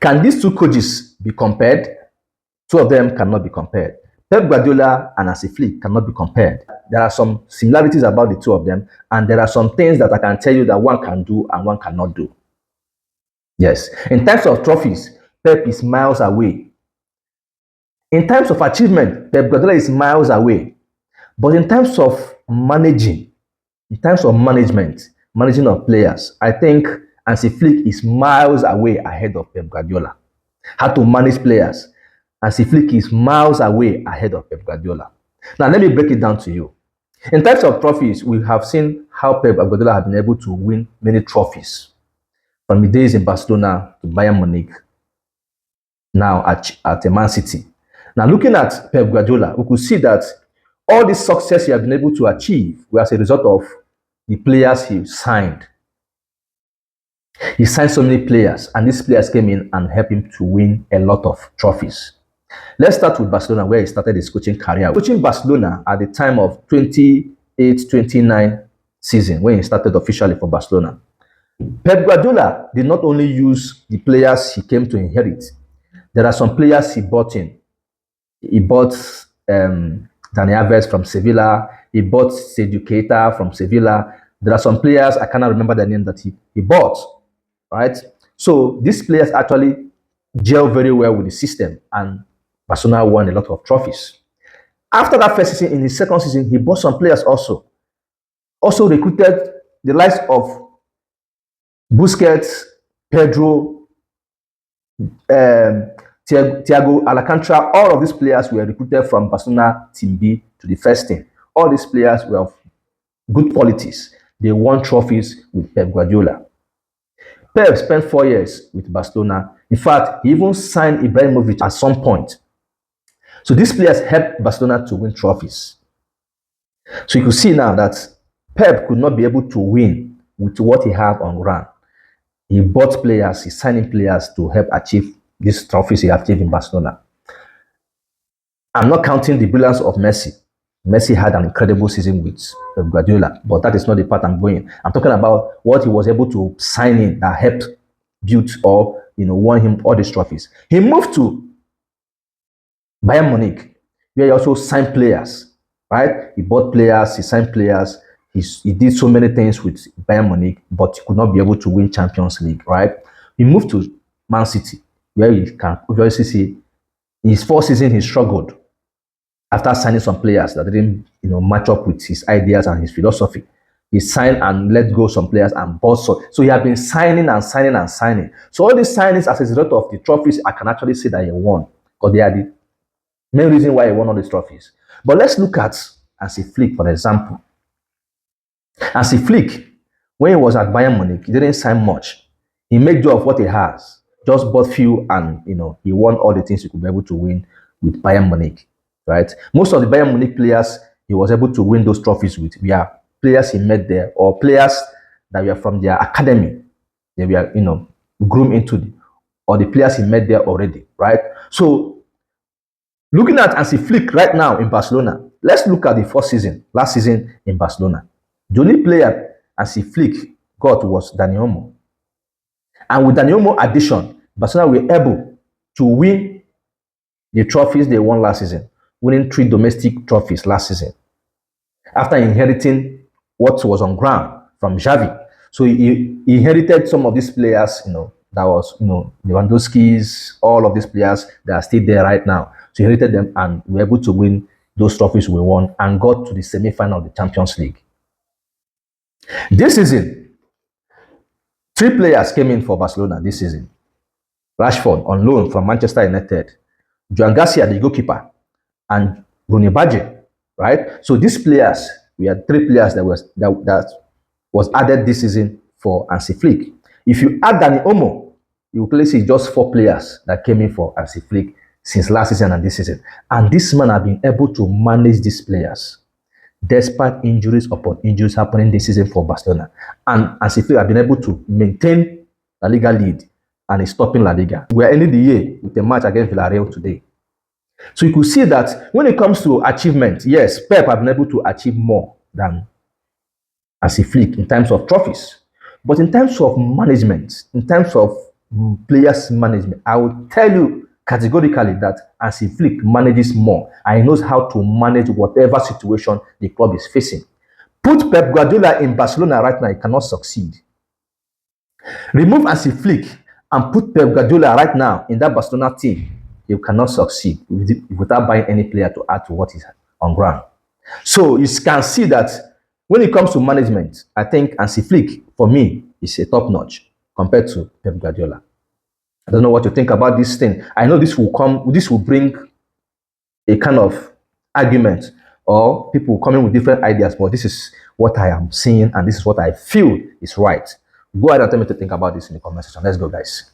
Can these two coaches be compared? Two of them cannot be compared. Pep Guardiola and Hansi Flick cannot be compared. There are some similarities about the two of them, and there are some things that I can tell you that one can do and one cannot do. Yes. In terms of trophies, Pep is miles away. In terms of achievement, Pep Guardiola is miles away. But in terms of managing, in terms of managing of players, I think Hansi Flick is miles away ahead of Pep Guardiola. How to manage players, Hansi Flick is miles away ahead of Pep Guardiola. Now, let me break it down to you. In terms of trophies, we have seen how Pep Guardiola has been able to win many trophies from the days in Barcelona to Bayern Munich, now at Man City. Now, looking at Pep Guardiola, we could see that all this success he has been able to achieve was as a result of the players he signed. He signed so many players, and these players came in and helped him to win a lot of trophies. Let's start with Barcelona, where he started his coaching career. Coaching Barcelona at the time of 28-29 season, when he started officially for Barcelona. Pep Guardiola did not only use the players he came to inherit. There are some players he bought in. He bought Dani Alves from Sevilla. He bought Sergio Keita from Sevilla. There are some players, I cannot remember the name, that he bought, right? So these players actually gel very well with the system, and Barcelona won a lot of trophies. After that first season, in his second season, he bought some players also. Also recruited the likes of Busquets, Pedro, Thiago Alcantara. All of these players were recruited from Barcelona Team B to the first team. All these players were of good qualities. They won trophies with Pep Guardiola. Pep spent 4 years with Barcelona. In fact, he even signed Ibrahimovic at some point. So these players helped Barcelona to win trophies. So you can see now that Pep could not be able to win with what he had on ground. He bought players, he signed players to help achieve these trophies he achieved in Barcelona. I'm not counting the brilliance of Messi. Messi had an incredible season with Pep Guardiola, but that is not the part I'm going. I'm talking about what he was able to sign in that helped build or won him all these trophies. He moved to Bayern Munich, where he also signed players, right? He bought players, he signed players, he did so many things with Bayern Munich, but he could not be able to win Champions League, right? He moved to Man City, where you can obviously see in his first season he struggled after signing some players that didn't match up with his ideas and his philosophy. He signed and let go some players and bought so he had been signing and signing and signing. So all these signings as a result of the trophies, I can actually say that he won, because they are the main reason why he won all these trophies. But let's look at Hansi Flick, for example. Hansi Flick, when he was at Bayern Munich, he didn't sign much. He made do of what he has, just bought few, and he won all the things he could be able to win with Bayern Munich, right? Most of the Bayern Munich players he was able to win those trophies with were players he met there, or players that were from their academy. They were groomed into or the players he met there already, right? So looking at Hansi Flick right now in Barcelona, let's look at the last season in Barcelona. The only player Hansi Flick got was Dani Olmo. And with Dani Olmo addition, Barcelona were able to win the trophies they won last season, winning 3 domestic trophies last season, after inheriting what was on ground from Xavi. So he inherited some of these players, that was, Lewandowski's, all of these players that are still there right now. So he inherited them and were able to win those trophies we won and got to the semi-final of the Champions League. This season, 3 players came in for Barcelona this season. Rashford on loan from Manchester United, Joan Garcia, the goalkeeper, and Rooney Badge, right? So these players, we had 3 players that was added this season for Hansi Flick. If you add Dani Olmo, you will clearly see just 4 players that came in for Hansi Flick since last season and this season. And this man has been able to manage these players despite injuries upon injuries happening this season for Barcelona. And Hansi Flick has been able to maintain La Liga lead and is stopping La Liga. We are ending the year with a match against Villarreal today. So you could see that when it comes to achievement, yes, Pep have been able to achieve more than Hansi Flick in terms of trophies. But in terms of management, in terms of players management, I will tell you categorically that Hansi Flick manages more and he knows how to manage whatever situation the club is facing. Put Pep Guardiola in Barcelona right now, he cannot succeed. Remove Hansi Flick and put Pep Guardiola right now in that Barcelona team, he cannot succeed without buying any player to add to what is on ground. So you can see that when it comes to management, I think Hansi Flick, for me, is a top notch compared to Pep Guardiola. I don't know what you think about this thing. I know this will bring a kind of argument or people coming with different ideas, but this is what I am seeing and this is what I feel is right. Go ahead and tell me to think about this in the comment section. Let's go, guys.